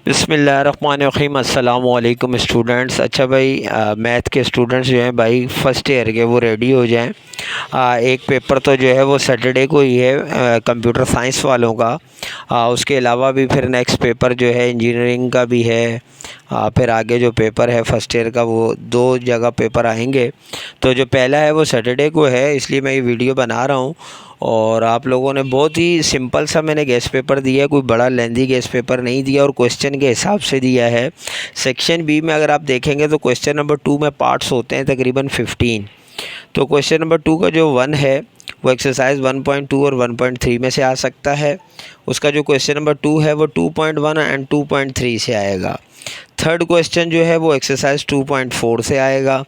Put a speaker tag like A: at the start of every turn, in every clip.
A: बिस्मिल्लाहिर्रहमानिर्रहीम अस्सलामु अलैकुम स्टूडेंट्स। अच्छा भाई, मैथ के स्टूडेंट्स जो हैं भाई फ़र्स्ट ईयर के, वो रेडी हो जाएं। एक पेपर तो जो है वो सैटरडे को ही है कंप्यूटर साइंस वालों का। उसके अलावा भी फिर नेक्स्ट पेपर जो है इंजीनियरिंग का भी है। फिर आगे जो पेपर है फर्स्ट ईयर का, वो दो जगह पेपर आएंगे। तो जो पहला है वो सैटरडे को है, इसलिए मैं ये वीडियो बना रहा हूँ। और आप लोगों ने बहुत ही सिंपल सा मैंने गेस पेपर दिया है, कोई बड़ा लेंदी गेस पेपर नहीं दिया और क्वेश्चन के हिसाब से दिया है। सेक्शन बी में अगर आप देखेंगे तो क्वेश्चन नंबर 2 में पार्ट्स होते हैं तकरीबन 15। तो क्वेश्चन नंबर 2 का जो 1 है वो एक्सरसाइज 1.2 और 1.3 में से आ सकता है। उसका जो क्वेश्चन नंबर 2 है वो 2.1 एंड 2.3 से आएगा। थर्ड क्वेश्चन जो है वो एक्सरसाइज 2.4 से आएगा।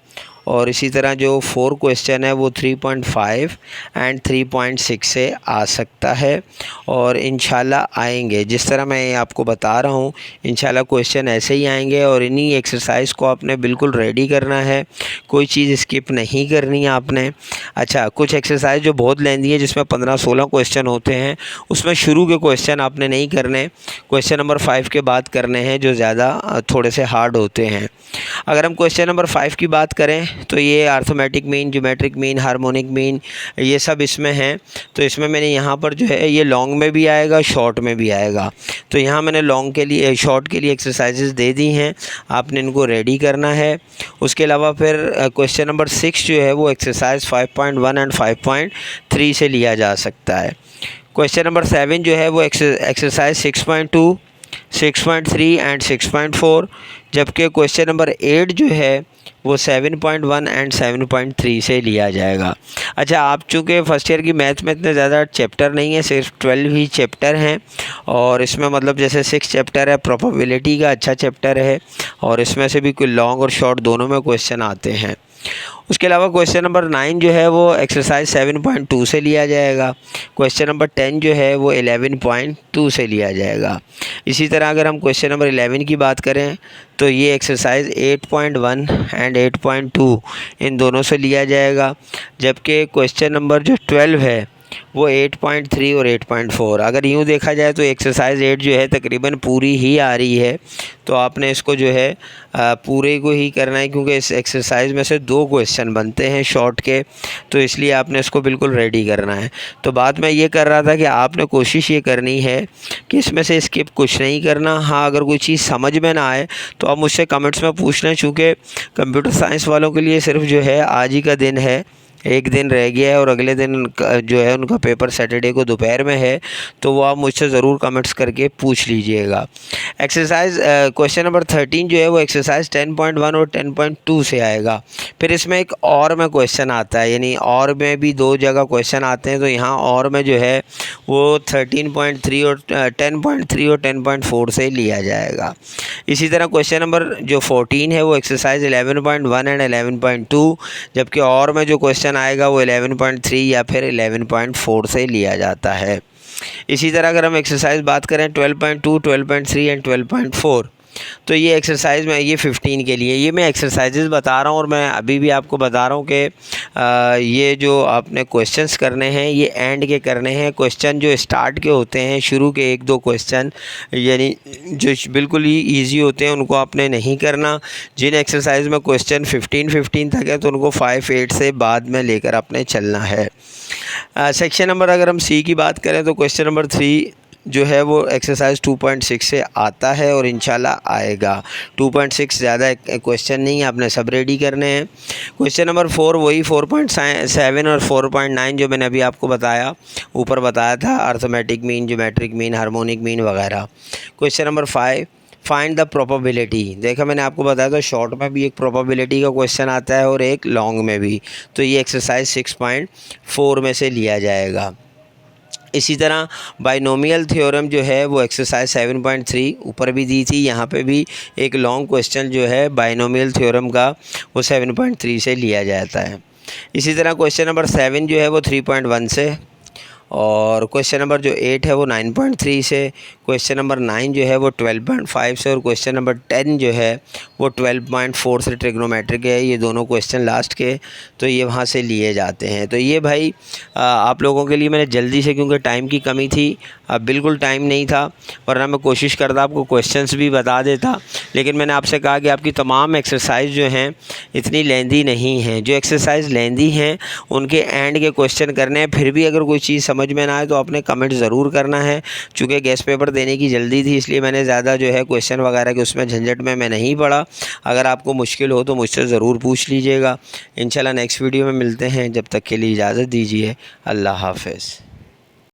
A: और इसी तरह जो 4 क्वेश्चन है वो 3.5 एंड 3.6 से आ सकता है। और इंशाल्लाह आएंगे, जिस तरह मैं आपको बता रहा हूँ इंशाल्लाह क्वेश्चन ऐसे ही आएंगे। और इन्हीं एक्सरसाइज को आपने बिल्कुल रेडी करना है, कोई चीज़ स्किप नहीं करनी है आपने। अच्छा, कुछ एक्सरसाइज जो बहुत लेंदी है जिसमें 15-16 क्वेश्चन होते हैं, उसमें शुरू के क्वेश्चन आपने नहीं करने, क्वेश्चन नंबर 5 के बाद करने हैं जो ज़्यादा थोड़े से हार्ड होते हैं। अगर हम क्वेश्चन नंबर 5 की बात करें तो ये arithmetic mean, geometric mean, harmonic mean, ये सब इसमें हैं। तो इसमें मैंने यहाँ पर जो है ये लॉन्ग में भी आएगा, शॉर्ट में भी आएगा। तो यहाँ मैंने लॉन्ग के लिए, शॉर्ट के लिए एक्सरसाइजेज दे दी हैं, आपने इनको रेडी करना है। उसके अलावा फिर क्वेश्चन नंबर 6 जो है वो एक्सरसाइज 5.1 एंड 5.3 से लिया जा सकता है। क्वेश्चन नंबर 7 जो है वो एक्सरसाइज 6.2, 6.3 एंड 6.4। जबकि क्वेश्चन नंबर 8 जो है वो 7.1 एंड 7.3 से लिया जाएगा। अच्छा, आप चूँकि फ़र्स्ट ईयर की मैथ में इतने ज़्यादा चैप्टर नहीं है, सिर्फ 12 ही चैप्टर हैं। और इसमें मतलब जैसे 6 चैप्टर है, प्रोबेबिलिटी का अच्छा चैप्टर है, और इसमें से भी कोई लॉन्ग और शॉर्ट दोनों में क्वेश्चन आते हैं। उसके अलावा क्वेश्चन नंबर 9 जो है वो एक्सरसाइज 7.2 से लिया जाएगा। क्वेश्चन नंबर 10 जो है वो 11.2 से लिया जाएगा। इसी तरह अगर हम क्वेश्चन नंबर 11 की बात करें तो ये एक्सरसाइज 8.1 एंड 8.2 इन दोनों से लिया जाएगा। जबकि क्वेश्चन नंबर जो 12 है वो 8.3 और 8.4। अगर यूँ देखा जाए तो एक्सरसाइज 8 जो है तकरीबन पूरी ही आ रही है। तो आपने इसको जो है पूरे को ही करना है, क्योंकि इस एक्सरसाइज में से 2 क्वेश्चन बनते हैं शॉर्ट के, तो इसलिए आपने इसको बिल्कुल रेडी करना है। तो बात मैं ये कर रहा था कि आपने कोशिश ये करनी है कि इसमें से स्किप कुछ नहीं करना। हाँ, अगर कोई चीज़ समझ में ना आए तो आप मुझसे कमेंट्स में पूछ लें, चूँकि कंप्यूटर साइंस वालों के लिए सिर्फ जो है आज ही का दिन है, एक दिन रह गया है और अगले दिन जो है उनका पेपर सैटरडे को दोपहर में है। तो वो आप मुझसे ज़रूर कमेंट्स करके पूछ लीजिएगा। एक्सरसाइज क्वेश्चन नंबर 13 जो है वो एक्सरसाइज 10.1 और 10.2 से आएगा। फिर इसमें एक और में क्वेश्चन आता है, यानी और में भी 2 जगह क्वेश्चन आते हैं। तो यहाँ और में जो है वो 13.3 और 10.3 और 10.4 से लिया जाएगा। इसी तरह क्वेश्चन नंबर जो 14 है वो एक्सरसाइज 11.1 एंड 11.2, जबकि और में जो क्वेश्चन आएगा वो 11.3 या फिर 11.4 से लिया जाता है। इसी तरह अगर हम एक्सरसाइज बात करें 12.2, 12.3 एंड 12.4, तो ये एक्सरसाइज में ये 15 के लिए ये मैं एक्सरसाइजेज बता रहा हूँ। और मैं अभी भी आपको बता रहा हूँ कि ये जो आपने क्वेश्चंस करने हैं ये एंड के करने हैं। क्वेश्चन जो स्टार्ट के होते हैं, शुरू के 1-2 क्वेश्चन यानी जो बिल्कुल ही ईजी होते हैं उनको आपने नहीं करना। जिन एक्सरसाइज में क्वेश्चन 15 तक है तो उनको 5-8 से बाद में लेकर आपने चलना है। सेक्शन नंबर अगर हम सी की बात करें तो क्वेश्चन नंबर 3 जो है वो एक्सरसाइज 2.6 से आता है और इंशाल्लाह आएगा। 2.6 ज़्यादा क्वेश्चन नहीं है, आपने सब रेडी करने हैं। क्वेश्चन नंबर 4 वही 4.7 और 4.9 जो मैंने अभी आपको बताया, ऊपर बताया था, arithmetic mean, geometric mean, harmonic mean वगैरह। Question number 5 find the probability. देखा मैंने आपको बताया था शॉर्ट में भी एक प्रोबेबिलिटी का क्वेश्चन आता है और एक लॉन्ग में भी। तो ये एक्सरसाइज 6.4 में से लिया जाएगा। इसी तरह बाइनोमियल थ्योरम जो है वो एक्सरसाइज 7.3 ऊपर भी दी थी, यहाँ पे भी एक लॉन्ग क्वेश्चन जो है बाइनोमियल थ्योरम का वो 7.3 से लिया जाता है। इसी तरह क्वेश्चन नंबर 7 जो है वो 3.1 से, और क्वेश्चन नंबर जो 8 है वो 9.3 से, क्वेश्चन नंबर 9 जो है वो 12.5 से और क्वेश्चन नंबर 10 जो है वो 12.4 से ट्रिग्नोमेट्रिक है। ये दोनों क्वेश्चन लास्ट के तो ये वहाँ से लिए जाते हैं। तो ये भाई आप लोगों के लिए मैंने जल्दी से, क्योंकि टाइम की कमी थी, बिल्कुल टाइम नहीं था, वरना मैं कोशिश करता आपको क्वेश्चंस भी बता देता। लेकिन मैंने आपसे कहा कि आपकी तमाम एक्सरसाइज जो हैं इतनी लेंदी नहीं हैं। जो एक्सरसाइज लेंदी हैं उनके एंड के क्वेश्चन करने हैं। फिर भी अगर कोई चीज़ समझ में ना आए तो आपने कमेंट ज़रूर करना है। चूँकि गेस्ट पेपर देने की जल्दी थी, इसलिए मैंने ज़्यादा जो है क्वेश्चन वगैरह के उसमें झंझट में मैं नहीं पड़ा। अगर आपको मुश्किल हो तो मुझसे ज़रूर पूछ लीजिएगा। इंशाल्लाह नेक्स्ट वीडियो में मिलते हैं। जब तक के लिए इजाज़त दीजिए। अल्लाह हाफ़िज़।